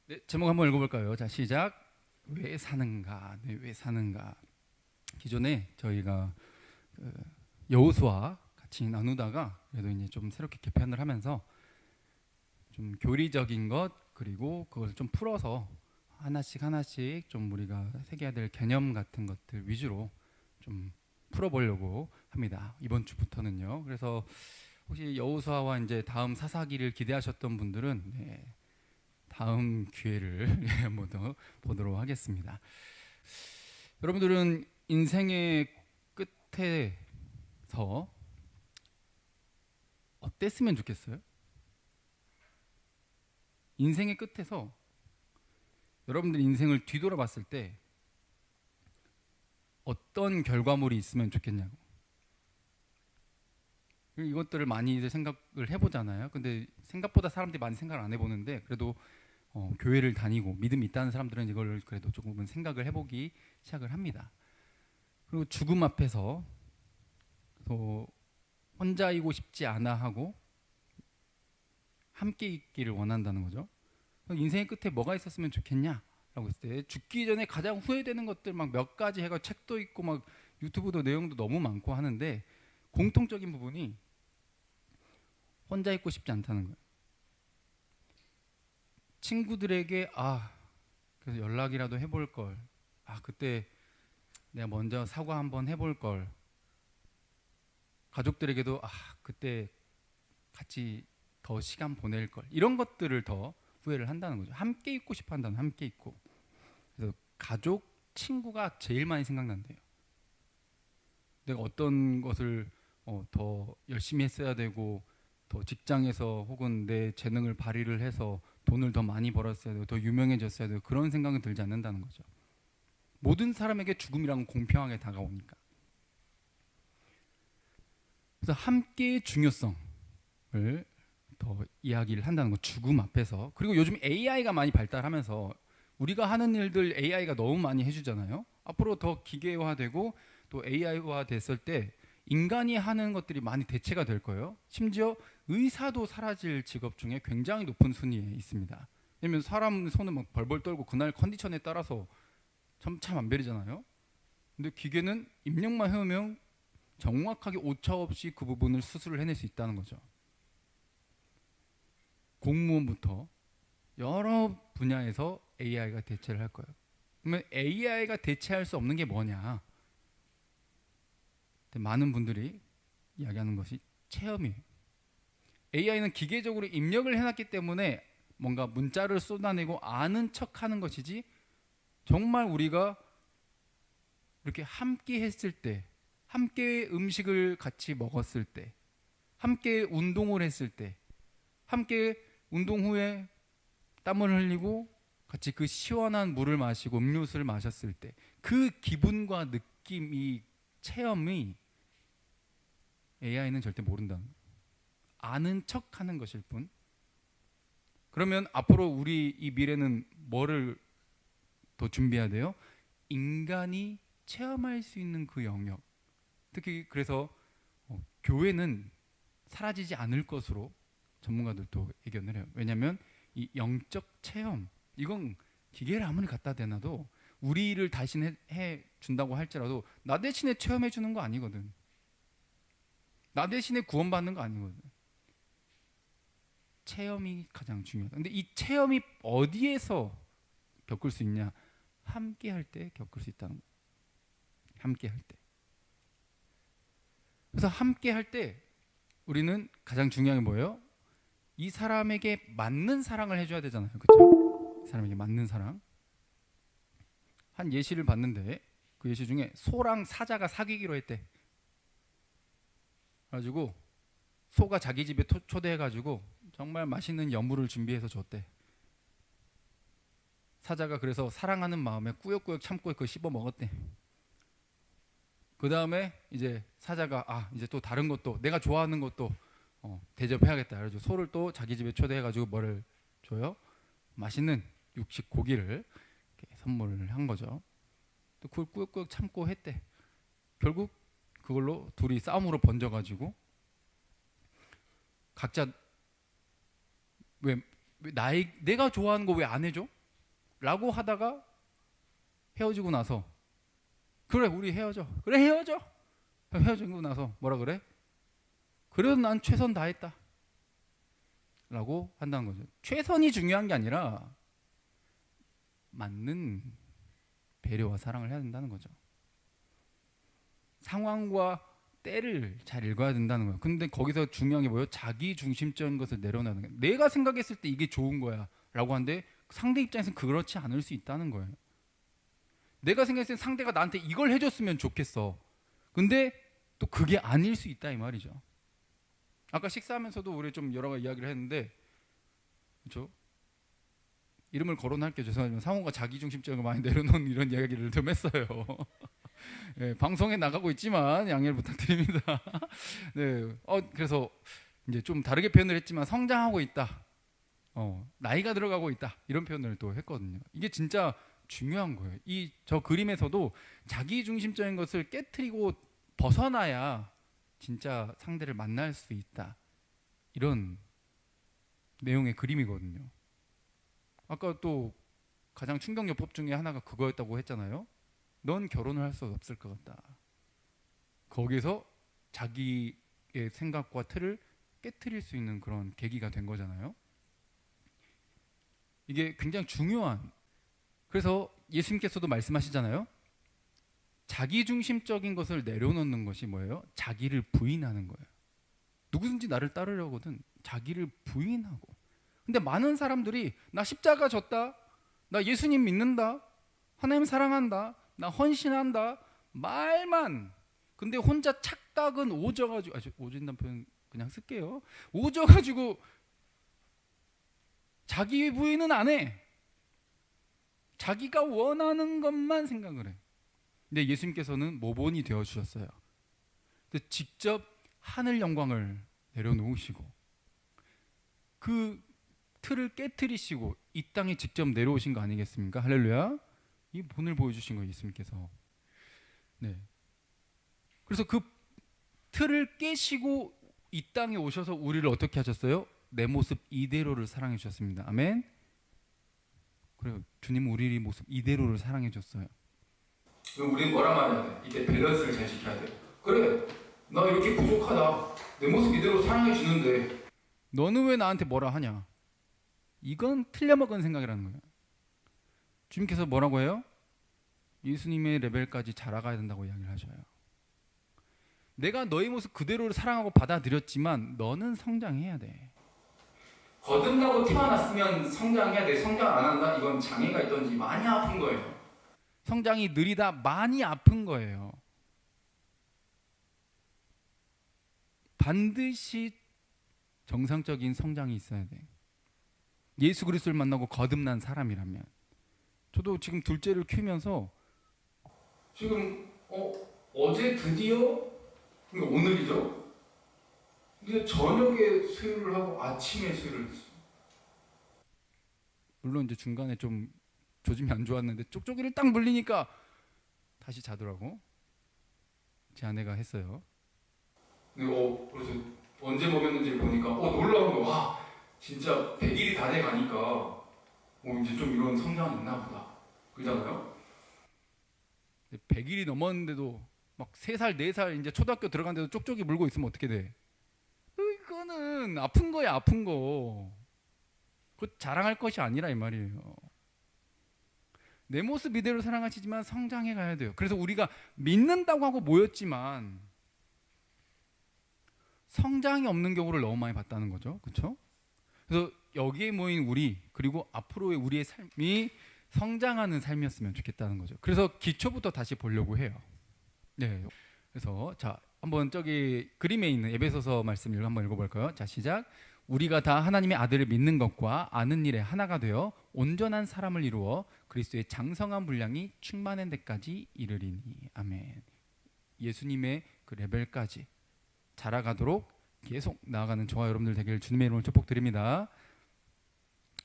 네, 제목 한번 읽어볼까요? 자, 시작. 왜 사는가? 네, 왜 사는가? 기존에 저희가 그 여호수아 같이 나누다가 그래도 이제 좀 새롭게 개편을 하면서 좀 교리적인 것 그리고 그걸 좀 풀어서 하나씩 하나씩 좀 우리가 새겨야 될 개념 같은 것들 위주로 좀 풀어보려고 합니다. 이번 주부터는요. 그래서 혹시 여호수아와 이제 다음 사사기를 기대하셨던 분들은 다음 기회를 한번 더 보도록 하겠습니다. 여러분들은 인생의 끝에서 어땠으면 좋겠어요? 인생의 끝에서 여러분들 인생을 뒤돌아봤을 때 어떤 결과물이 있으면 좋겠냐고. 이것들을 많이 생각을 해보잖아요. 근데 생각보다 사람들이 많이 생각을 안 해보는데 그래도 교회를 다니고 믿음이 있다는 사람들은 이걸 그래도 조금은 생각을 해보기 시작을 합니다. 그리고 죽음 앞에서 또 혼자이고 싶지 않아 하고 함께 있기를 원한다는 거죠. 인생의 끝에 뭐가 있었으면 좋겠냐라고 했을 때 죽기 전에 가장 후회되는 것들 막 몇 가지 해가 책도 있고 막 유튜브도 내용도 너무 많고 하는데 공통적인 부분이 혼자 있고 싶지 않다는 거예요. 친구들에게 그래서 연락이라도 해볼 걸. 그때 내가 먼저 사과 한번 해볼 걸. 가족들에게도 그때 같이 더 시간 보낼 걸. 이런 것들을 더 후회를 한다는 거죠. 함께 있고 싶어 한다는 함께 있고. 그래서 가족, 친구가 제일 많이 생각난대요. 내가 어떤 것을 더 열심히 했어야 되고 더 직장에서 혹은 내 재능을 발휘를 해서 돈을 더 많이 벌었어야 되고 더 유명해졌어야 되고 그런 생각은 들지 않는다는 거죠. 모든 사람에게 죽음이란 공평하게 다가오니까. 그래서 함께의 중요성을 더 이야기를 한다는 거. 죽음 앞에서. 그리고 요즘 AI가 많이 발달하면서 우리가 하는 일들 AI가 너무 많이 해주잖아요. 앞으로 더 기계화되고 또 AI화 됐을 때 인간이 하는 것들이 많이 대체가 될 거예요. 심지어 의사도 사라질 직업 중에 굉장히 높은 순위에 있습니다. 왜냐면 사람 손은 막 벌벌 떨고 그날 컨디션에 따라서 천차만별이잖아요. 근데 기계는 입력만 해오면 정확하게 오차 없이 그 부분을 수술을 해낼 수 있다는 거죠. 공무원부터 여러 분야에서 AI가 대체를 할 거예요. 그러면 AI가 대체할 수 없는 게 뭐냐? 많은 분들이 이야기하는 것이 체험이에요. AI는 기계적으로 입력을 해놨기 때문에 뭔가 문자를 쏟아내고 아는 척하는 것이지 정말 우리가 이렇게 함께 했을 때, 함께 음식을 같이 먹었을 때, 함께 운동을 했을 때, 함께 운동 후에 땀을 흘리고 같이 그 시원한 물을 마시고 음료수를 마셨을 때 그 기분과 느낌이 체험이 AI는 절대 모른다는 거예요. 아는 척하는 것일 뿐. 그러면 앞으로 우리 이 미래는 뭐를 더 준비해야 돼요? 인간이 체험할 수 있는 그 영역. 특히 그래서 교회는 사라지지 않을 것으로 전문가들도 의견을 해요. 왜냐하면 이 영적 체험 이건 기계를 아무리 갖다 대놔도 우리를 대신 해 준다고 할지라도 나 대신에 체험해 주는 거 아니거든. 나 대신에 구원받는 거 아니거든. 체험이 가장 중요하다. 근데 이 체험이 어디에서 겪을 수 있냐? 함께 할 때 겪을 수 있다는 거예요. 함께 할 때. 그래서 함께 할 때 우리는 가장 중요한 게 뭐예요? 이 사람에게 맞는 사랑을 해줘야 되잖아요. 그렇죠? 이 사람에게 맞는 사랑. 한 예시를 봤는데 그 예시 중에 소랑 사자가 사귀기로 했대. 그래가지고 소가 자기 집에 초대해가지고 정말 맛있는 여물을 준비해서 줬대. 사자가 그래서 사랑하는 마음에 꾸역꾸역 참고 그거 씹어 먹었대. 그 다음에 이제 사자가 이제 또 다른 것도 내가 좋아하는 것도 대접해야겠다. 그래서 소를 또 자기 집에 초대해가지고 뭐를 줘요? 맛있는 육식 고기를 선물을 한 거죠. 또 그걸 꾸역꾸역 참고 했대. 결국 그걸로 둘이 싸움으로 번져가지고 각자 왜 내가 좋아하는 거 왜 안 해줘? 라고 하다가 헤어지고 나서 그래 우리 헤어져. 그래 헤어져. 헤어지고 나서 뭐라 그래? 그래도 난 최선 다했다 라고 한다는 거죠. 최선이 중요한 게 아니라 맞는 배려와 사랑을 해야 된다는 거죠. 상황과 때를 잘 읽어야 된다는 거예요. 근데 거기서 중요한 게 뭐예요? 자기 중심적인 것을 내려놓는 거예요. 내가 생각했을 때 이게 좋은 거야 라고 하는데 상대 입장에서는 그렇지 않을 수 있다는 거예요. 내가 생각했을 때 상대가 나한테 이걸 해줬으면 좋겠어. 근데 또 그게 아닐 수 있다 이 말이죠. 아까 식사하면서도 우리 좀 여러 가지 이야기를 했는데, 그렇죠? 이름을 거론할게요. 죄송하지만 상호가 자기중심적인 걸 많이 내려놓은 이런 이야기를 좀 했어요. 네, 방송에 나가고 있지만 양해를 부탁드립니다. 네, 그래서 이제 좀 다르게 표현을 했지만 성장하고 있다, 나이가 들어가고 있다 이런 표현을 또 했거든요. 이게 진짜 중요한 거예요. 이 저 그림에서도 자기중심적인 것을 깨트리고 벗어나야 진짜 상대를 만날 수 있다 이런 내용의 그림이거든요. 아까 또 가장 충격요법 중에 하나가 그거였다고 했잖아요. 넌 결혼을 할 수 없을 것 같다. 거기서 자기의 생각과 틀을 깨트릴 수 있는 그런 계기가 된 거잖아요. 이게 굉장히 중요한, 그래서 예수님께서도 말씀하시잖아요. 자기중심적인 것을 내려놓는 것이 뭐예요? 자기를 부인하는 거예요. 누구든지 나를 따르려거든 자기를 부인하고. 근데 많은 사람들이 나 십자가 졌다, 나 예수님 믿는다, 하나님 사랑한다, 나 헌신한다 말만. 근데 혼자 착각은 오져가지고, 오진다는 표현 그냥 쓸게요. 오져가지고 자기 부인은 안 해. 자기가 원하는 것만 생각을 해. 근데 예수님께서는 모본이 되어 주셨어요. 직접 하늘 영광을 내려놓으시고 그 틀을 깨트리시고 이 땅에 직접 내려오신 거 아니겠습니까? 할렐루야. 이 본을 보여주신 거예요, 예수님께서. 네. 그래서 그 틀을 깨시고 이 땅에 오셔서 우리를 어떻게 하셨어요? 내 모습 이대로를 사랑해 주셨습니다. 아멘. 그래요. 주님은 우리 모습 이대로를 사랑해 줬어요. 그럼 우리는 뭐라 말해야 돼? 이때 밸런스를 잘 지켜야 돼. 그래, 나 이렇게 부족하다, 내 모습 이대로 사랑해 주는데 너는 왜 나한테 뭐라 하냐? 이건 틀려먹은 생각이라는 거예요. 주님께서 뭐라고 해요? 예수님의 레벨까지 자라가야 된다고 이야기를 하셔요. 내가 너의 모습 그대로를 사랑하고 받아들였지만 너는 성장해야 돼. 거듭나고 태어났으면 성장해야 돼. 성장 안 한다? 이건 장애가 있던지 많이 아픈 거예요. 성장이 느리다? 많이 아픈 거예요. 반드시 정상적인 성장이 있어야 돼. 예수 그리스도를 만나고 거듭난 사람이라면. 저도 지금 둘째를 키우면서 지금 어제 드디어, 그러니까 오늘이죠. 이제 저녁에 수유를 하고 아침에 수유를 했어요. 물론 이제 중간에 좀 조짐이 안 좋았는데 쪽쪽이를 딱 물리니까 다시 자더라고. 제 아내가 했어요. 근데 그래서 언제 먹였는지 보니까 놀라운 거. 와, 진짜 100일이 다 돼 가니까 이제 좀 이런 성장이 있나 보다. 그러잖아요. 100일이 넘었는데도 막 3살, 4살 이제 초등학교 들어간데도 쪽쪽이 물고 있으면 어떻게 돼? 이거는 아픈 거야, 아픈 거. 그거 자랑할 것이 아니라 이 말이에요. 내 모습 이대로 사랑하시지만 성장해 가야 돼요. 그래서 우리가 믿는다고 하고 모였지만 성장이 없는 경우를 너무 많이 봤다는 거죠. 그렇죠? 그래서 여기에 모인 우리, 그리고 앞으로의 우리의 삶이 성장하는 삶이었으면 좋겠다는 거죠. 그래서 기초부터 다시 보려고 해요. 네. 그래서 자, 한번 저기 그림에 있는 에베소서 말씀을 한번 읽어볼까요? 자, 시작. 우리가 다 하나님의 아들을 믿는 것과 아는 일에 하나가 되어 온전한 사람을 이루어 그리스도의 장성한 분량이 충만한 데까지 이르리니. 아멘. 예수님의 그 레벨까지 자라가도록 계속 나아가는 저와 여러분들 되기를 주님의 이름으로 축복드립니다.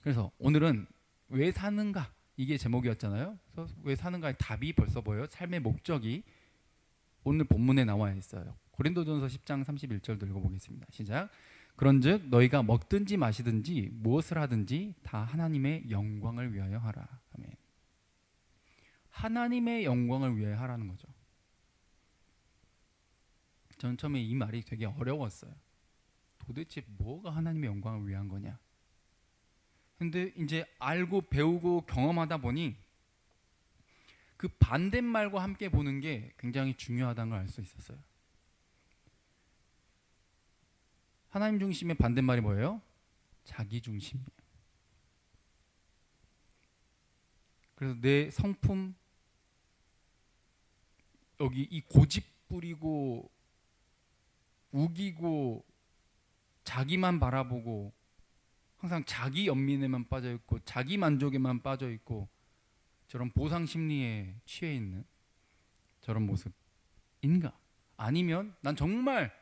그래서 오늘은 왜 사는가, 이게 제목이었잖아요. 그래서 왜 사는가의 답이 벌써 보여요. 삶의 목적이 오늘 본문에 나와 있어요. 고린도전서 10장 31절도 읽어보겠습니다. 시작. 그런즉 너희가 먹든지 마시든지 무엇을 하든지 다 하나님의 영광을 위하여 하라. 아멘. 하나님의 영광을 위해 하라는 거죠. 저는 처음에 이 말이 되게 어려웠어요. 도대체 뭐가 하나님의 영광을 위한 거냐? 근데 이제 알고 배우고 경험하다 보니 그 반대말과 함께 보는 게 굉장히 중요하다는 걸 알 수 있었어요. 하나님 중심의 반대말이 뭐예요? 자기 중심이에요. 그래서 내 성품, 여기 이 고집 부리고 우기고 자기만 바라보고 항상 자기 연민에만 빠져 있고 자기 만족에만 빠져 있고 저런 보상 심리에 취해 있는 저런 모습인가? 아니면 난 정말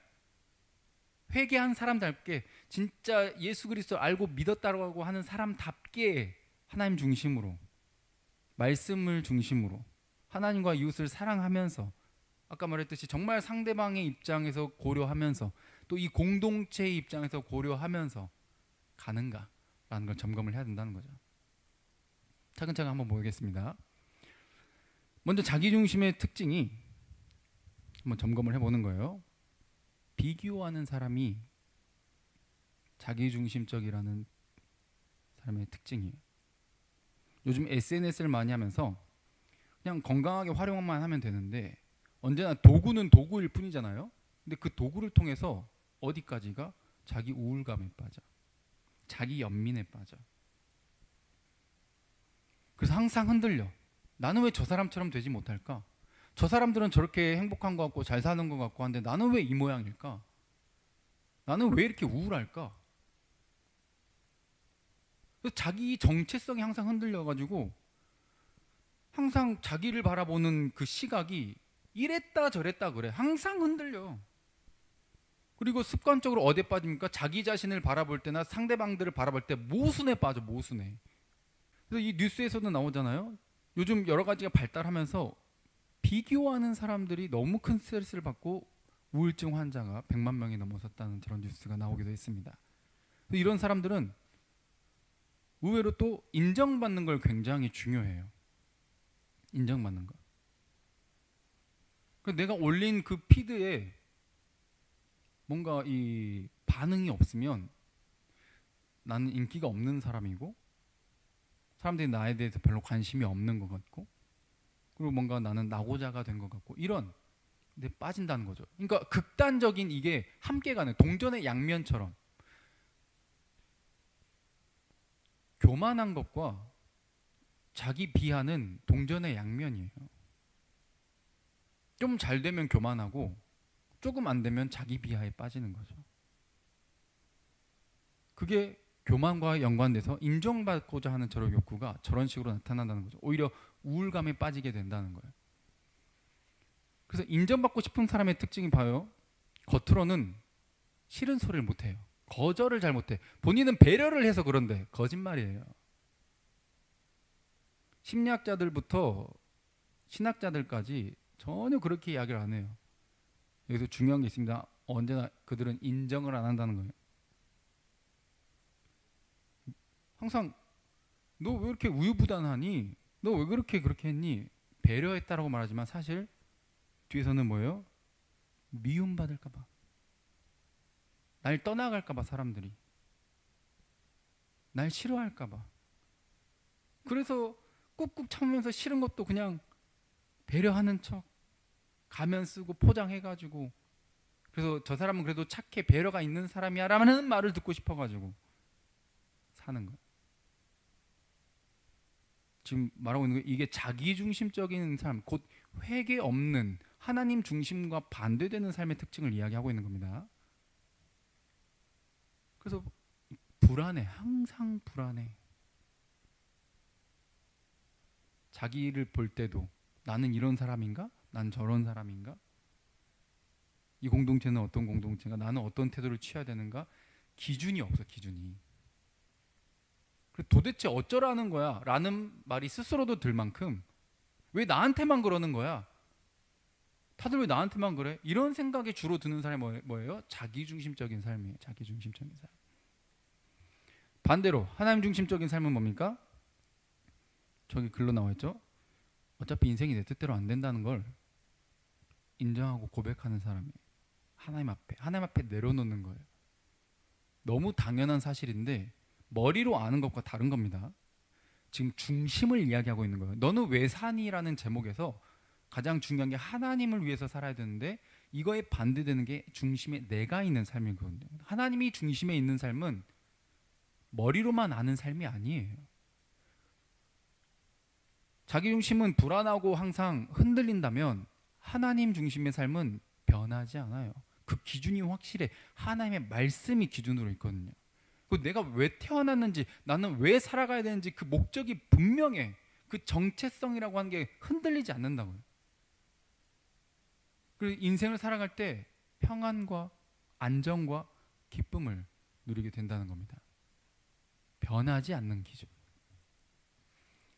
회개한 사람답게 진짜 예수 그리스도를 알고 믿었다고 하는 사람답게 하나님 중심으로 말씀을 중심으로 하나님과 이웃을 사랑하면서 아까 말했듯이 정말 상대방의 입장에서 고려하면서 또 이 공동체의 입장에서 고려하면서 가는가라는 걸 점검을 해야 된다는 거죠. 차근차근 한번 보겠습니다. 먼저 자기중심의 특징이 한번 점검을 해보는 거예요. 비교하는 사람이 자기중심적이라는 사람의 특징이에요. 요즘 SNS를 많이 하면서 그냥 건강하게 활용만 하면 되는데 언제나 도구는 도구일 뿐이잖아요. 근데 그 도구를 통해서 어디까지가 자기 우울감에 빠져, 자기 연민에 빠져. 그래서 항상 흔들려. 나는 왜 저 사람처럼 되지 못할까? 저 사람들은 저렇게 행복한 것 같고 잘 사는 것 같고 한데 나는 왜 이 모양일까? 나는 왜 이렇게 우울할까? 그래서 자기 정체성이 항상 흔들려가지고 항상 자기를 바라보는 그 시각이 이랬다 저랬다 그래. 항상 흔들려. 그리고 습관적으로 어디에 빠집니까? 자기 자신을 바라볼 때나 상대방들을 바라볼 때 모순에 빠져, 모순에. 그래서 이 뉴스에서도 나오잖아요. 요즘 여러 가지가 발달하면서 비교하는 사람들이 너무 큰 스트레스를 받고 우울증 환자가 100만 명이 넘어섰다는 그런 뉴스가 나오기도 했습니다. 이런 사람들은 의외로 또 인정받는 걸 굉장히 중요해요. 인정받는 거. 그래서 내가 올린 그 피드에 뭔가 이 반응이 없으면 나는 인기가 없는 사람이고 사람들이 나에 대해서 별로 관심이 없는 것 같고 그리고 뭔가 나는 낙오자가 된 것 같고 이런 데 빠진다는 거죠. 그러니까 극단적인 이게 함께 가는 동전의 양면처럼 교만한 것과 자기 비하는 동전의 양면이에요. 좀 잘 되면 교만하고 조금 안 되면 자기 비하에 빠지는 거죠. 그게 교만과 연관돼서 인정받고자 하는 저런 욕구가 저런 식으로 나타난다는 거죠. 오히려 우울감에 빠지게 된다는 거예요. 그래서 인정받고 싶은 사람의 특징이 봐요. 겉으로는 싫은 소리를 못해요. 거절을 잘 못해. 본인은 배려를 해서 그런데 거짓말이에요. 심리학자들부터 신학자들까지 전혀 그렇게 이야기를 안 해요. 여기서 중요한 게 있습니다. 언제나 그들은 인정을 안 한다는 거예요. 항상 너 왜 이렇게 우유부단하니? 너 왜 그렇게 했니? 배려했다라고 말하지만 사실 뒤에서는 뭐예요? 미움받을까 봐. 날 떠나갈까 봐 사람들이. 날 싫어할까 봐. 그래서 꾹꾹 참으면서 싫은 것도 그냥 배려하는 척 가면 쓰고 포장해가지고 그래서 저 사람은 그래도 착해 배려가 있는 사람이야 라는 말을 듣고 싶어가지고 사는 거예요. 지금 말하고 있는 게 이게 자기중심적인 삶, 곧 회개 없는 하나님 중심과 반대되는 삶의 특징을 이야기하고 있는 겁니다. 그래서 불안해, 항상 불안해. 자기를 볼 때도 나는 이런 사람인가? 난 저런 사람인가? 이 공동체는 어떤 공동체인가? 나는 어떤 태도를 취해야 되는가? 기준이 없어, 기준이. 도대체 어쩌라는 거야? 라는 말이 스스로도 들 만큼 왜 나한테만 그러는 거야? 다들 왜 나한테만 그래? 이런 생각이 주로 드는 사람이 뭐예요? 자기중심적인 삶이에요. 자기중심적인 삶. 반대로 하나님 중심적인 삶은 뭡니까? 저기 글로 나와 있죠. 어차피 인생이 내 뜻대로 안 된다는 걸 인정하고 고백하는 사람이 하나님 앞에 내려놓는 거예요. 너무 당연한 사실인데 머리로 아는 것과 다른 겁니다. 지금 중심을 이야기하고 있는 거예요. 너는 왜 사니라는 제목에서 가장 중요한 게 하나님을 위해서 살아야 되는데 이거에 반대되는 게 중심에 내가 있는 삶이거든요. 하나님이 중심에 있는 삶은 머리로만 아는 삶이 아니에요. 자기 중심은 불안하고 항상 흔들린다면 하나님 중심의 삶은 변하지 않아요. 그 기준이 확실해. 하나님의 말씀이 기준으로 있거든요. 내가 왜 태어났는지, 나는 왜 살아가야 되는지 그 목적이 분명해. 그 정체성이라고 하는 게 흔들리지 않는다고요. 그리고 인생을 살아갈 때 평안과 안정과 기쁨을 누리게 된다는 겁니다. 변하지 않는 기준.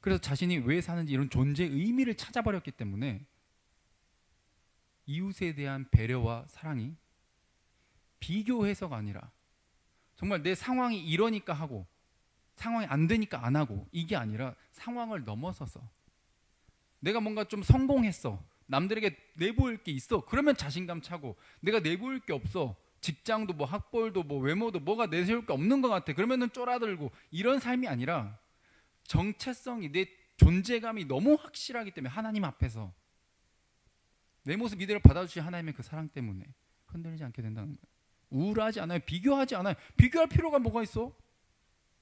그래서 자신이 왜 사는지 이런 존재의 의미를 찾아버렸기 때문에 이웃에 대한 배려와 사랑이 비교해서가 아니라 정말 내 상황이 이러니까 하고 상황이 안 되니까 안 하고 이게 아니라 상황을 넘어서서 내가 뭔가 좀 성공했어. 남들에게 내보일 게 있어. 그러면 자신감 차고 내가 내보일 게 없어. 직장도 뭐 학벌도 뭐 외모도 뭐가 내세울 게 없는 것 같아. 그러면은 쫄아들고 이런 삶이 아니라 정체성이 내 존재감이 너무 확실하기 때문에 하나님 앞에서 내 모습 이대로 받아주신 하나님의 그 사랑 때문에 흔들리지 않게 된다는 거예요. 우울하지 않아요. 비교하지 않아요. 비교할 필요가 뭐가 있어?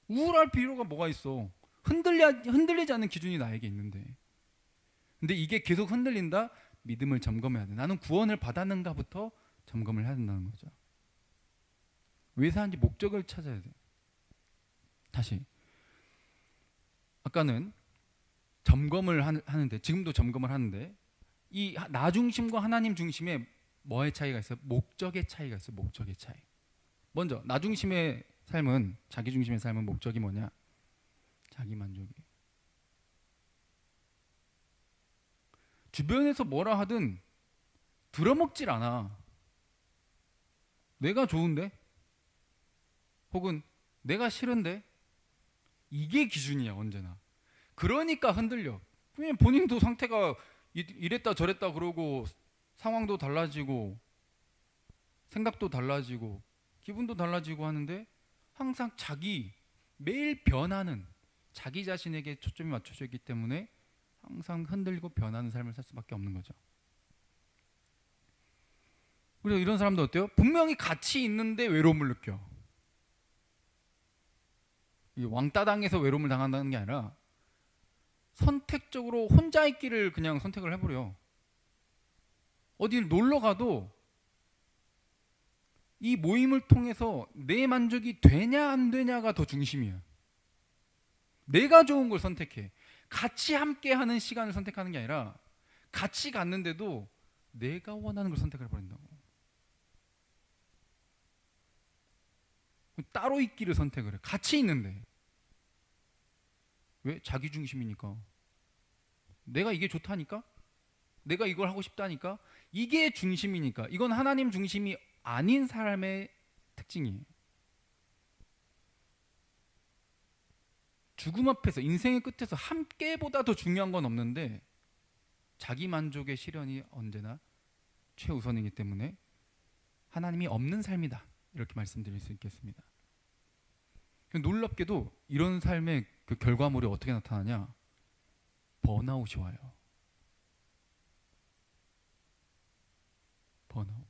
우울할 필요가 뭐가 있어? 흔들리지 않는 기준이 나에게 있는데. 근데 이게 계속 흔들린다? 믿음을 점검해야 돼. 나는 구원을 받았는가부터 점검을 해야 된다는 거죠. 왜 사는지 목적을 찾아야 돼. 다시. 아까는 점검을 하는데 지금도 점검을 하는데 이 나 중심과 하나님 중심에 뭐의 차이가 있어요? 목적의 차이가 있어요. 목적의 차이. 먼저 나 중심의 삶은 자기 중심의 삶은 목적이 뭐냐? 자기 만족이에요. 주변에서 뭐라 하든 들어먹질 않아. 내가 좋은데? 혹은 내가 싫은데? 이게 기준이야 언제나. 그러니까 흔들려. 그냥 본인도 상태가 이랬다 저랬다 그러고 상황도 달라지고 생각도 달라지고 기분도 달라지고 하는데 항상 매일 변하는 자기 자신에게 초점이 맞춰져 있기 때문에 항상 흔들리고 변하는 삶을 살 수밖에 없는 거죠. 그리고 이런 사람도 어때요? 분명히 같이 있는데 외로움을 느껴. 왕따 당해서 외로움을 당한다는 게 아니라 선택적으로 혼자 있기를 그냥 선택을 해버려. 어딜 놀러 가도 이 모임을 통해서 내 만족이 되냐 안 되냐가 더 중심이야. 내가 좋은 걸 선택해. 같이 함께하는 시간을 선택하는 게 아니라 같이 갔는데도 내가 원하는 걸 선택을 해버린다고. 따로 있기를 선택을 해. 같이 있는데. 왜? 자기 중심이니까. 내가 이게 좋다니까? 내가 이걸 하고 싶다니까? 이게 중심이니까. 이건 하나님 중심이 아닌 사람의 특징이에요. 죽음 앞에서 인생의 끝에서 함께보다 더 중요한 건 없는데 자기 만족의 실현이 언제나 최우선이기 때문에 하나님이 없는 삶이다. 이렇게 말씀드릴 수 있겠습니다. 놀랍게도 이런 삶의 그 결과물이 어떻게 나타나냐? 번아웃이 와요. 번아웃.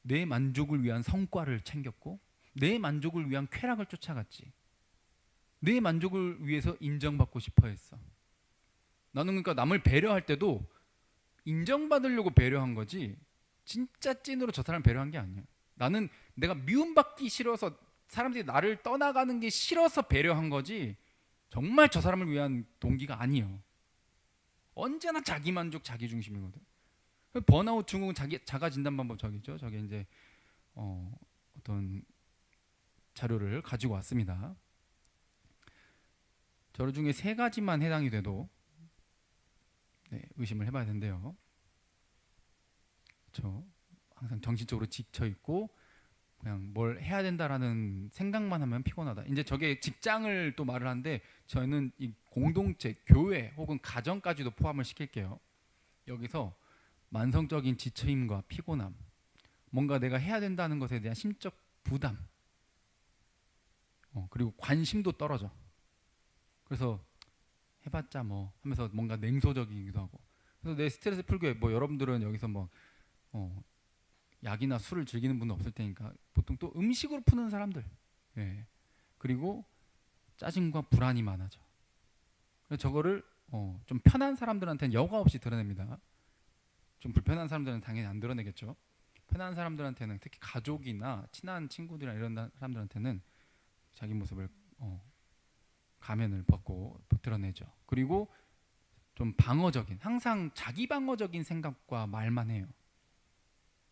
내 만족을 위한 성과를 챙겼고 내 만족을 위한 쾌락을 쫓아갔지. 내 만족을 위해서 인정받고 싶어 했어. 나는 그러니까 남을 배려할 때도 인정받으려고 배려한 거지 진짜 찐으로 저 사람 배려한 게 아니야. 나는 내가 미움받기 싫어서 사람들이 나를 떠나가는 게 싫어서 배려한 거지 정말 저 사람을 위한 동기가 아니에요. 언제나 자기 만족, 자기 중심이거든. 번아웃 증후군 자가 진단 방법 저기죠. 저게 이제 어떤 자료를 가지고 왔습니다. 저 중에 3가지만 해당이 돼도 의심을 해봐야 된대요. 그렇죠. 항상 정신적으로 지쳐 있고 그냥 뭘 해야 된다라는 생각만 하면 피곤하다. 이제 저게 직장을 또 말을 하는데 저희는 이 공동체, 교회 혹은 가정까지도 포함을 시킬게요. 여기서 만성적인 지쳐임과 피곤함, 뭔가 내가 해야 된다는 것에 대한 심적 부담, 그리고 관심도 떨어져. 그래서 해봤자 뭐 하면서 뭔가 냉소적이기도 하고. 그래서 내 스트레스 풀기 위해 뭐 여러분들은 여기서 뭐 약이나 술을 즐기는 분은 없을 테니까 보통 또 음식으로 푸는 사람들. 예. 그리고 짜증과 불안이 많아져. 그래서 저거를 좀 편한 사람들한테는 여과 없이 드러냅니다. 좀 불편한 사람들은 당연히 안 드러내겠죠. 편한 사람들한테는 특히 가족이나 친한 친구들이나 이런 사람들한테는 자기 모습을 가면을 벗고 드러내죠. 그리고 좀 방어적인, 항상 자기 방어적인 생각과 말만 해요.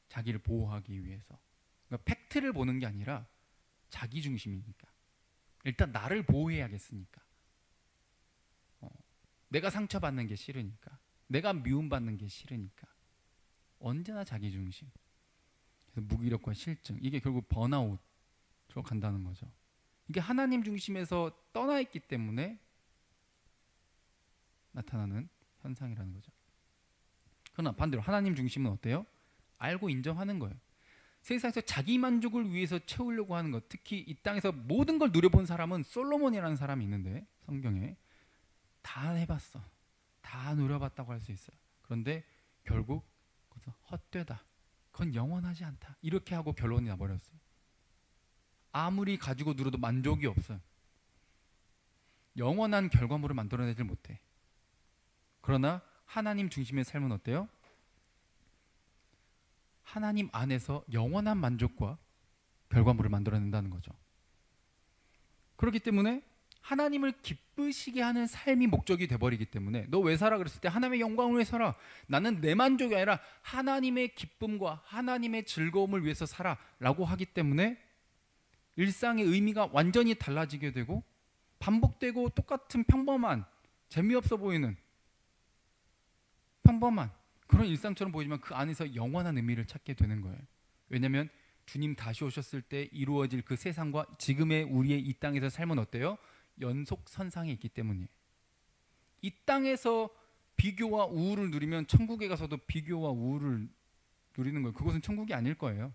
자기를 보호하기 위해서. 그러니까 팩트를 보는 게 아니라 자기 중심이니까. 일단 나를 보호해야겠으니까. 내가 상처받는 게 싫으니까. 내가 미움받는 게 싫으니까. 언제나 자기 중심. 그래서 무기력과 실증. 이게 결국 번아웃으로 간다는 거죠. 이게 하나님 중심에서 떠나 있기 때문에 나타나는 현상이라는 거죠. 그러나 반대로 하나님 중심은 어때요? 알고 인정하는 거예요. 세상에서 자기 만족을 위해서 채우려고 하는 것, 특히 이 땅에서 모든 걸 누려본 사람은 솔로몬이라는 사람이 있는데 성경에 다 해봤어, 다 누려봤다고 할 수 있어요. 그런데 결국 그래서 헛되다, 그건 영원하지 않다, 이렇게 하고 결론이 나버렸어요. 아무리 가지고 누려도 만족이 없어요. 영원한 결과물을 만들어내질 못해. 그러나 하나님 중심의 삶은 어때요? 하나님 안에서 영원한 만족과 결과물을 만들어낸다는 거죠. 그렇기 때문에 하나님을 기쁘시게 하는 삶이 목적이 돼버리기 때문에 너 왜 살아? 그랬을 때 하나님의 영광을 위해 살아. 나는 내 만족이 아니라 하나님의 기쁨과 하나님의 즐거움을 위해서 살아 라고 하기 때문에 일상의 의미가 완전히 달라지게 되고 반복되고 똑같은 평범한, 재미없어 보이는 평범한 그런 일상처럼 보이지만 그 안에서 영원한 의미를 찾게 되는 거예요. 왜냐하면 주님 다시 오셨을 때 이루어질 그 세상과 지금의 우리의 이 땅에서 삶은 어때요? 연속선상에 있기 때문이에요. 이 땅에서 비교와 우울을 누리면 천국에 가서도 비교와 우울을 누리는 거예요. 그곳은 천국이 아닐 거예요.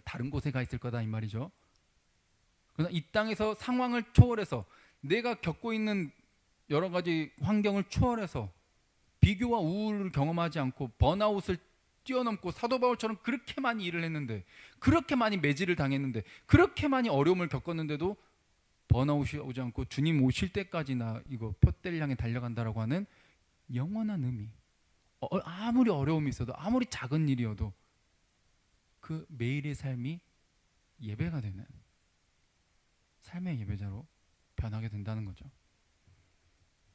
다른 곳에 가 있을 거다 이 말이죠. 그러나 이 땅에서 상황을 초월해서 내가 겪고 있는 여러 가지 환경을 초월해서 비교와 우울을 경험하지 않고 번아웃을 뛰어넘고 사도 바울처럼 그렇게 많이 일을 했는데, 그렇게 많이 매질을 당했는데, 그렇게 많이 어려움을 겪었는데도 번아웃이 오지 않고 주님 오실 때까지 나 이거 표대를 향해 달려간다라고 하는 영원한 의미. 아무리 어려움이 있어도, 아무리 작은 일이어도 그 매일의 삶이 예배가 되는 삶의 예배자로 변하게 된다는 거죠.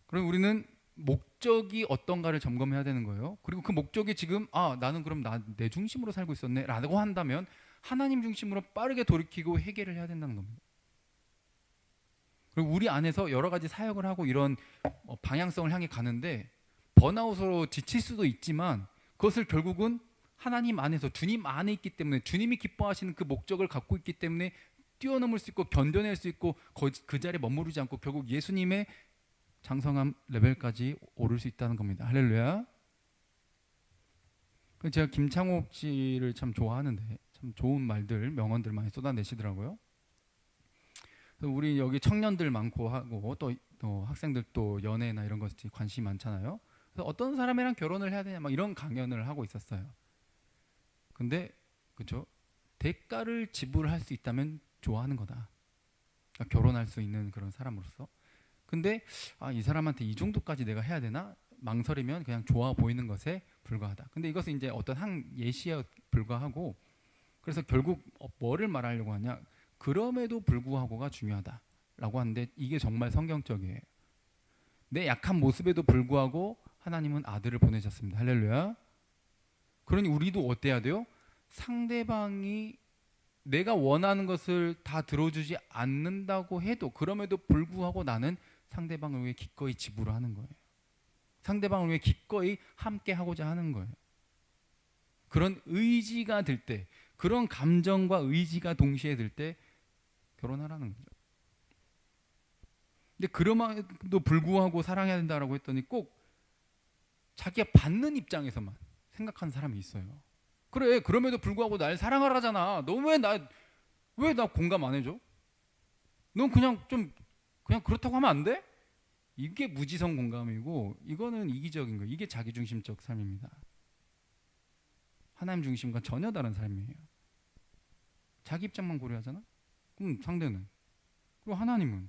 그럼 우리는 목적이 어떤가를 점검해야 되는 거예요. 그리고 그 목적이 지금 나는 그럼 내 중심으로 살고 있었네 라고 한다면 하나님 중심으로 빠르게 돌이키고 해결을 해야 된다는 겁니다. 그리고 우리 안에서 여러 가지 사역을 하고 이런 방향성을 향해 가는데 번아웃으로 지칠 수도 있지만 그것을 결국은 하나님 안에서 주님 안에 있기 때문에, 주님이 기뻐하시는 그 목적을 갖고 있기 때문에 뛰어넘을 수 있고 견뎌낼 수 있고 그 자리에 머무르지 않고 결국 예수님의 장성함 레벨까지 오를 수 있다는 겁니다. 할렐루야. 제가 김창옥 씨를 참 좋아하는데 참 좋은 말들, 명언들 많이 쏟아내시더라고요. 우리 여기 청년들 많고 하고 또 학생들 또 연애나 이런 것에 관심이 많잖아요. 그래서 어떤 사람이랑 결혼을 해야 되냐 막 이런 강연을 하고 있었어요. 근데 그렇죠? 대가를 지불할 수 있다면 좋아하는 거다. 그러니까 결혼할 수 있는 그런 사람으로서. 근데 이 사람한테 이 정도까지 내가 해야 되나? 망설이면 그냥 좋아 보이는 것에 불과하다. 근데 이것은 이제 어떤 한 예시에 불과하고, 그래서 결국 뭐를 말하려고 하냐? 그럼에도 불구하고가 중요하다라고 하는데 이게 정말 성경적이에요. 내 약한 모습에도 불구하고 하나님은 아들을 보내셨습니다. 할렐루야. 그러니 우리도 어때야 돼요? 상대방이 내가 원하는 것을 다 들어주지 않는다고 해도 그럼에도 불구하고 나는 상대방을 위해 기꺼이 지불하는 거예요. 상대방을 위해 기꺼이 함께 하고자 하는 거예요. 그런 의지가 들 때, 그런 감정과 의지가 동시에 들 때 결혼하라는 거죠. 근데 그럼에도 불구하고 사랑해야 된다라고 했더니 꼭 자기가 받는 입장에서만 생각하는 사람이 있어요. 그래, 그럼에도 불구하고 날 사랑하라잖아. 너 왜 나 공감 안 해줘? 넌 그냥 그렇다고 하면 안 돼? 이게 무지성 공감이고, 이거는 이기적인 거예요. 이게 자기중심적 삶입니다. 하나님 중심과 전혀 다른 삶이에요. 자기 입장만 고려하잖아? 그럼 상대는, 그리고 하나님은,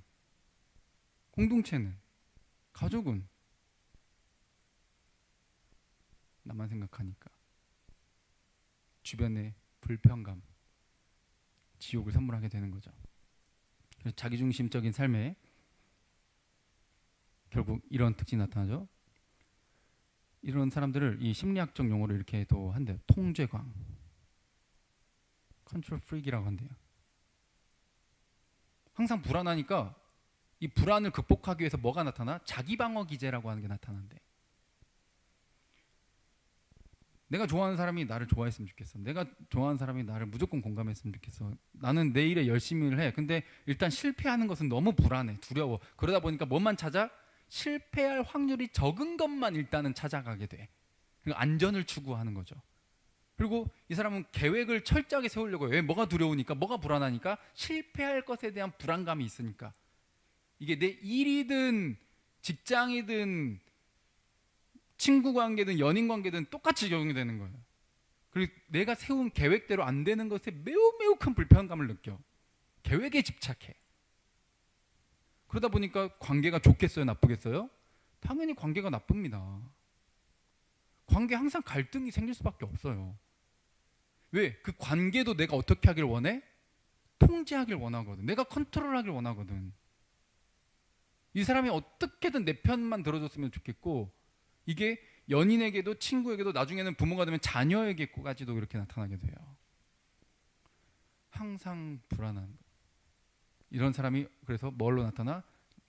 공동체는, 가족은 나만 생각하니까 주변의 불평감, 지옥을 선물하게 되는 거죠. 그래서 자기중심적인 삶에 결국 이런 특징이 나타나죠. 이런 사람들을 이 심리학적 용어로 이렇게 또 한대요. 통제광, 컨트롤 프릭이라고 한대요. 항상 불안하니까 이 불안을 극복하기 위해서 뭐가 나타나? 자기방어 기제라고 하는 게 나타난대. 내가 좋아하는 사람이 나를 좋아했으면 좋겠어. 내가 좋아하는 사람이 나를 무조건 공감했으면 좋겠어. 나는 내 일에 열심히 해. 근데 일단 실패하는 것은 너무 불안해, 두려워. 그러다 보니까 뭐만 찾아? 실패할 확률이 적은 것만 일단은 찾아가게 돼. 그러니까 안전을 추구하는 거죠. 그리고 이 사람은 계획을 철저하게 세우려고 해요. 왜? 뭐가 두려우니까, 뭐가 불안하니까, 실패할 것에 대한 불안감이 있으니까. 이게 내 일이든 직장이든 친구 관계든 연인 관계든 똑같이 적용이 되는 거예요. 그리고 내가 세운 계획대로 안 되는 것에 매우 큰 불편감을 느껴. 계획에 집착해. 그러다 보니까 관계가 좋겠어요, 나쁘겠어요? 당연히 관계가 나쁩니다. 관계 항상 갈등이 생길 수밖에 없어요. 왜? 그 관계도 내가 어떻게 하길 원해? 통제하길 원하거든. 내가 컨트롤하길 원하거든. 이 사람이 어떻게든 내 편만 들어줬으면 좋겠고, 이게 연인에게도 친구에게도 나중에는 부모가 되면 자녀에게까지도 이렇게 나타나게 돼요. 항상 불안한 거. 이런 사람이 그래서 뭘로 나타나?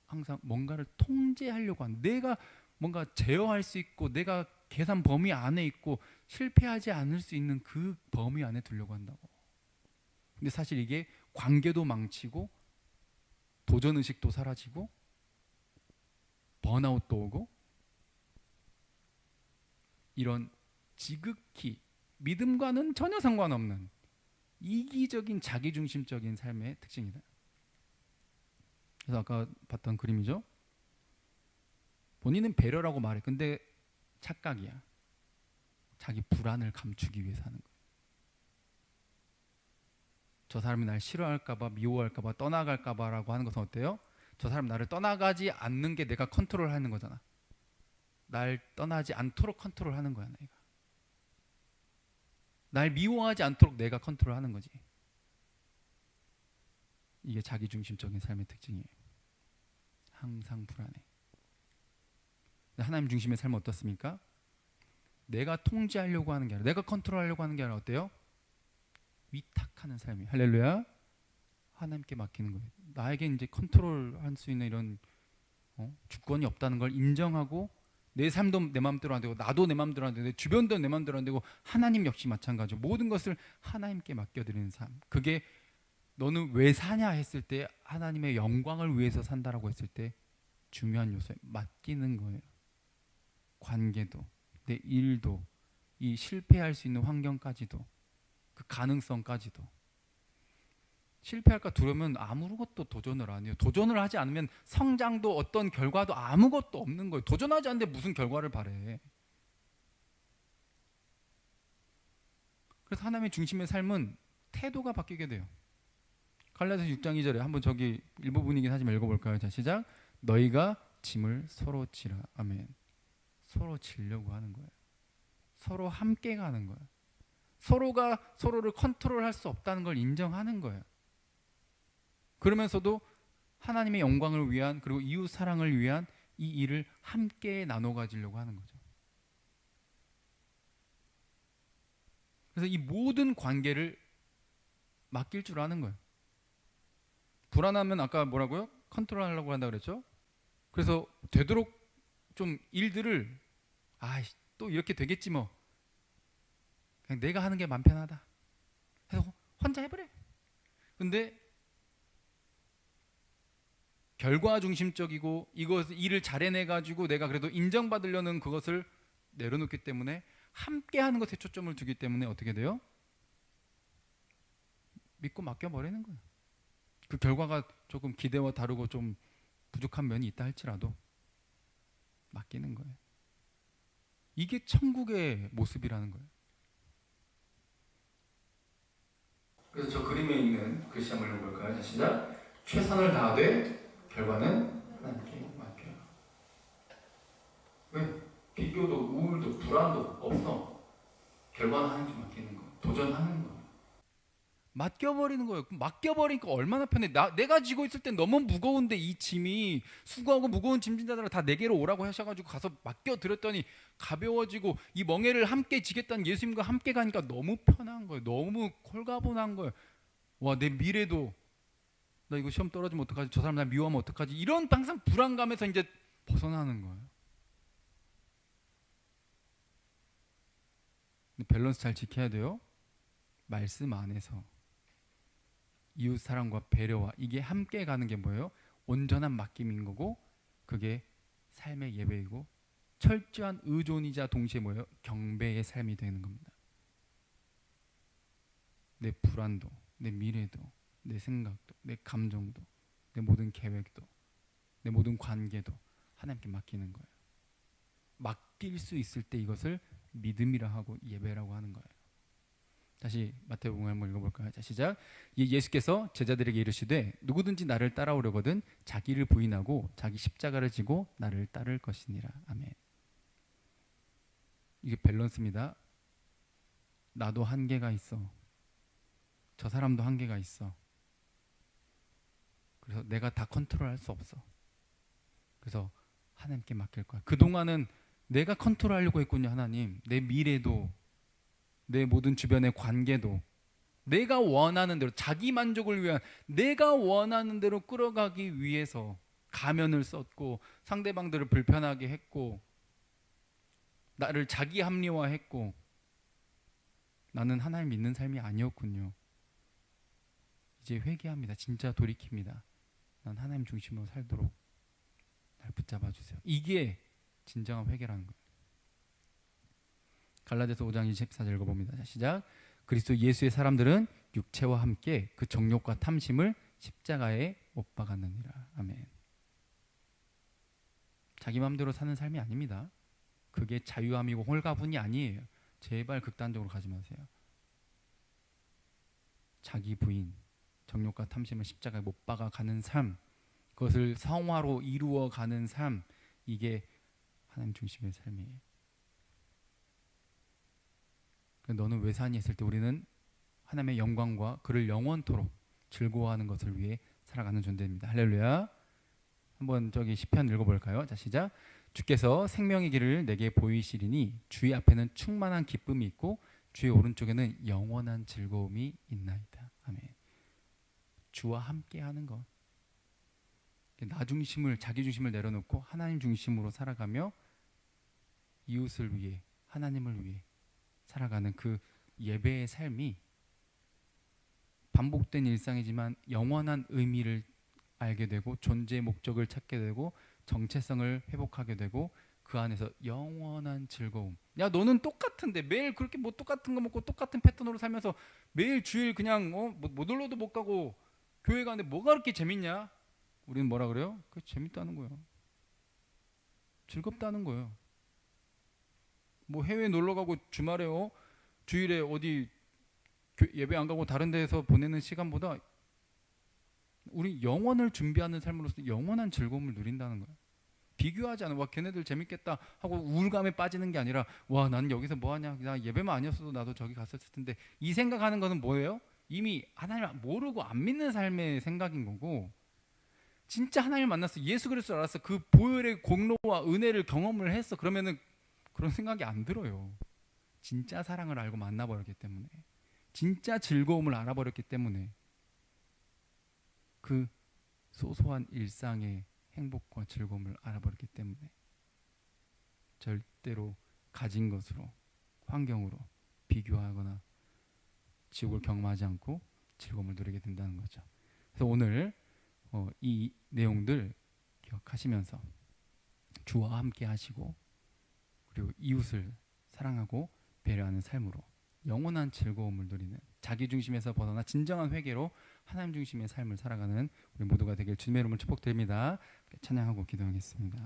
항상 뭔가를 통제하려고 하는, 내가 뭔가 제어할 수 있고 내가 계산 범위 안에 있고 실패하지 않을 수 있는 그 범위 안에 두려고 한다고. 근데 사실 이게 관계도 망치고 도전의식도 사라지고 번아웃도 오고, 이런 지극히 믿음과는 전혀 상관없는 이기적인 자기중심적인 삶의 특징이다. 그래서 아까 봤던 그림이죠. 본인은 배려라고 말해. 근데 착각이야. 자기 불안을 감추기 위해서 하는 거예요. 저 사람이 날 싫어할까봐, 미워할까봐, 떠나갈까봐라고 하는 것은 어때요? 저 사람 나를 떠나가지 않는 게 내가 컨트롤하는 거잖아. 날 떠나지 않도록 컨트롤하는 거야, 내가. 날 미워하지 않도록 내가 컨트롤하는 거지. 이게 자기중심적인 삶의 특징이에요. 항상 불안해. 하나님 중심의 삶은 어떻습니까? 내가 통제하려고 하는 게 아니라, 내가 컨트롤하려고 하는 게 아니라 어때요? 위탁하는 삶이에요. 할렐루야. 하나님께 맡기는 거예요. 나에게 이제 컨트롤할 수 있는 이런 주권이 없다는 걸 인정하고, 내 삶도 내 마음대로 안 되고, 나도 내 마음대로 안 되고, 내 주변도 내 마음대로 안 되고, 하나님 역시 마찬가지로 모든 것을 하나님께 맡겨드리는 삶. 그게 너는 왜 사냐 했을 때, 하나님의 영광을 위해서 산다라고 했을 때 중요한 요소에 맡기는 거예요. 관계도, 내 일도, 이 실패할 수 있는 환경까지도, 그 가능성까지도. 실패할까 두려우면 아무것도 도전을 안 해요. 도전을 하지 않으면 성장도 어떤 결과도 아무것도 없는 거예요. 도전하지 않는데 무슨 결과를 바래. 그래서 하나님의 중심의 삶은 태도가 바뀌게 돼요. 갈라디아서 6장 2절에 한번 저기 일부분이긴 하지만 읽어볼까요? 자, 시작. 너희가 짐을 서로 지라. 아멘. 서로 지려고 하는 거예요. 서로 함께 가는 거예요. 서로가 서로를 컨트롤할 수 없다는 걸 인정하는 거예요. 그러면서도 하나님의 영광을 위한, 그리고 이웃 사랑을 위한 이 일을 함께 나눠 가지려고 하는 거죠. 그래서 이 모든 관계를 맡길 줄 아는 거예요. 불안하면 아까 뭐라고요? 컨트롤하려고 한다 그랬죠? 그래서 되도록 좀 일들을 또 이렇게 되겠지 뭐, 그냥 내가 하는 게 맘 편하다. 해서 혼자 해버려. 근데 결과 중심적이고 이것 일을 잘 해내가지고 내가 그래도 인정받으려는 그것을 내려놓기 때문에 함께하는 것에 초점을 두기 때문에 어떻게 돼요? 믿고 맡겨버리는 거예요. 그 결과가 조금 기대와 다르고 좀 부족한 면이 있다 할지라도 맡기는 거예요. 이게 천국의 모습이라는 거예요. 그래서 저 그림에 있는 글씨 한번 읽어볼까요? 자, 시작. 최선을 다하되 결과는 하나님께 맡겨요. 왜? 비교도 우울도 불안도 없어. 결과는 하나님께 맡기는 거예요. 도전하는 거예요. 맡겨버리는 거예요. 맡겨버리니까 얼마나 편해. 내가 지고 있을 땐 너무 무거운데 이 짐이 수고하고 무거운 짐진자들을 다 내게로 오라고 하셔가지고 가서 맡겨드렸더니 가벼워지고 이 멍에를 함께 지겠다는 예수님과 함께 가니까 너무 편한 거예요. 너무 홀가분한 거예요. 와, 내 미래도 나 이거 시험 떨어지면 어떡하지? 저 사람 나 미워하면 어떡하지? 이런 항상 불안감에서 이제 벗어나는 거예요. 근데 밸런스 잘 지켜야 돼요. 말씀 안에서 이웃 사랑과 배려와 이게 함께 가는 게 뭐예요? 온전한 맡김인 거고 그게 삶의 예배이고 철저한 의존이자 동시에 뭐예요? 경배의 삶이 되는 겁니다. 내 불안도, 내 미래도, 내 생각도, 내 감정도, 내 모든 계획도, 내 모든 관계도 하나님께 맡기는 거예요. 맡길 수 있을 때 이것을 믿음이라 하고 예배라고 하는 거예요. 다시 마태복음 한번 읽어볼까요? 자, 시작. 예수께서 제자들에게 이르시되 누구든지 나를 따라오려거든 자기를 부인하고 자기 십자가를 지고 나를 따를 것이니라. 아멘. 이게 밸런스입니다. 나도 한계가 있어. 저 사람도 한계가 있어. 그래서 내가 다 컨트롤할 수 없어. 그래서 하나님께 맡길 거야. 그동안은 내가 컨트롤하려고 했군요. 하나님. 내 미래도 내 모든 주변의 관계도 내가 원하는 대로 자기 만족을 위한 내가 원하는 대로 끌어가기 위해서 가면을 썼고 상대방들을 불편하게 했고 나를 자기 합리화했고 나는 하나님 믿는 삶이 아니었군요. 이제 회개합니다. 진짜 돌이킵니다. 난 하나님 중심으로 살도록 날 붙잡아 주세요. 이게 진정한 회개라는 거예요. 갈라디아서 5장 24절 읽어봅니다. 자, 시작. 그리스도 예수의 사람들은 육체와 함께 그 정욕과 탐심을 십자가에 못 박았느니라. 아멘. 자기 마음대로 사는 삶이 아닙니다. 그게 자유함이고 홀가분이 아니에요. 제발 극단적으로 가지 마세요. 자기 부인, 정욕과 탐심을 십자가에 못 박아가는 삶, 그것을 성화로 이루어가는 삶, 이게 하나님 중심의 삶이에요. 너는 왜 사니 했을 때 우리는 하나님의 영광과 그를 영원토록 즐거워하는 것을 위해 살아가는 존재입니다. 할렐루야. 한번 저기 시편 읽어볼까요? 자, 시작. 주께서 생명의 길을 내게 보이시리니 주의 앞에는 충만한 기쁨이 있고 주의 오른쪽에는 영원한 즐거움이 있나이다. 아멘. 주와 함께하는 것. 나 중심을 자기 중심을 내려놓고 하나님 중심으로 살아가며 이웃을 위해 하나님을 위해 살아가는 그 예배의 삶이 반복된 일상이지만 영원한 의미를 알게 되고 존재의 목적을 찾게 되고 정체성을 회복하게 되고 그 안에서 영원한 즐거움. 야, 너는 똑같은데 매일 그렇게 뭐 똑같은 거 먹고 똑같은 패턴으로 살면서 매일 주일 그냥 뭐 놀러도 못 가고 교회 가는데 뭐가 그렇게 재밌냐? 우리는 뭐라 그래요? 그게 재밌다는 거예요. 즐겁다는 거예요. 뭐 해외 놀러 가고 주말에 주일에 어디 예배 안 가고 다른 데에서 보내는 시간보다 우리 영원을 준비하는 삶으로서 영원한 즐거움을 누린다는 거예요. 비교하지 않아. 와, 걔네들 재밌겠다 하고 우울감에 빠지는 게 아니라 와, 난 여기서 뭐 하냐. 나 예배만 아니었어도 나도 저기 갔었을 텐데. 이 생각하는 거는 뭐예요? 이미 하나님을 모르고 안 믿는 삶의 생각인 거고, 진짜 하나님을 만났어. 예수 그리스도를 알았어. 그 보혈의 공로와 은혜를 경험을 했어. 그러면은 그런 생각이 안 들어요. 진짜 사랑을 알고 만나버렸기 때문에, 진짜 즐거움을 알아버렸기 때문에, 그 소소한 일상의 행복과 즐거움을 알아버렸기 때문에 절대로 가진 것으로, 환경으로 비교하거나 지옥을 경험하지 않고 즐거움을 누리게 된다는 거죠. 그래서 오늘 이 내용들 기억하시면서 주와 함께 하시고 그리고 이웃을 사랑하고 배려하는 삶으로 영원한 즐거움을 누리는 자기 중심에서 벗어나 진정한 회개로 하나님 중심의 삶을 살아가는 우리 모두가 되길 주님의 이름으로 축복드립니다. 찬양하고 기도하겠습니다.